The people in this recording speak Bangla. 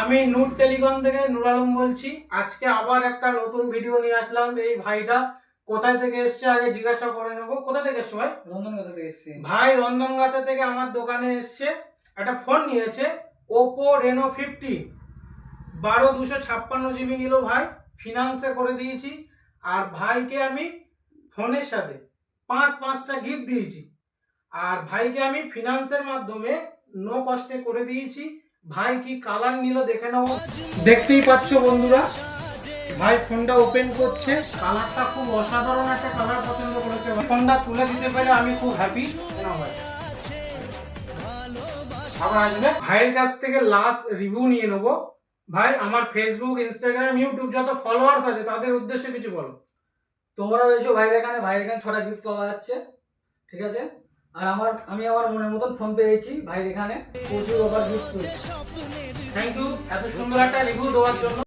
আমি নূর টেলিকম থেকে নুর আলম বলছি। আজকে আবার একটা নতুন ভিডিও নিয়ে আসলাম। এই ভাইটা কোথায় থেকে এসছে আগে জিজ্ঞাসা করে নেবো। কোথা থেকে এসছো ভাই? রন্ধনগাছা থেকে এসেছি ভাই রন্ধনগাছা থেকে আমার দোকানে এসছে, একটা ফোন নিয়েছে ওপো রেনো 50 12 256 জিবি নিল ভাই। ফিনান্সে করে দিয়েছি। আর ভাইকে আমি ফোনের সাথে পাঁচটা গিফট দিয়েছি। আর ভাইকে আমি ফিনান্সের মাধ্যমে নো কস্টে করে দিয়েছি। ভাই কি কালার নিল দেখে নাও, দেখতেই পাচ্ছ বন্ধুরা। ভাই ফোনটা ওপেন করছে, কালারটা খুব অসাধারণ একটা কালার পছন্দ করেছে। ফোনটা তুলে দিতে পেরে আমি খুব হ্যাপি। ভাই আবার আসবে ভাইয়ের কাছ থেকে লাস্ট রিভিউ নিয়ে নেবো। ভাই আমার ফেসবুক, ইনস্টাগ্রাম, ইউটিউব যত ফলোয়ার্স আছে তাদের উদ্দেশ্যে কিছু বলো। তোমরা এসো ভাইয়ের এখানে 6টা গিফট পাওয়া যাচ্ছে, ঠিক আছে। আর আমি আমার মনের মতন ফোন পেয়েছি ভাইয়ের এখানে, প্রচুর অফার গিফট পেয়েছি। থ্যাংক ইউ এত সুন্দর একটা রিভিউ দেওয়ার জন্য।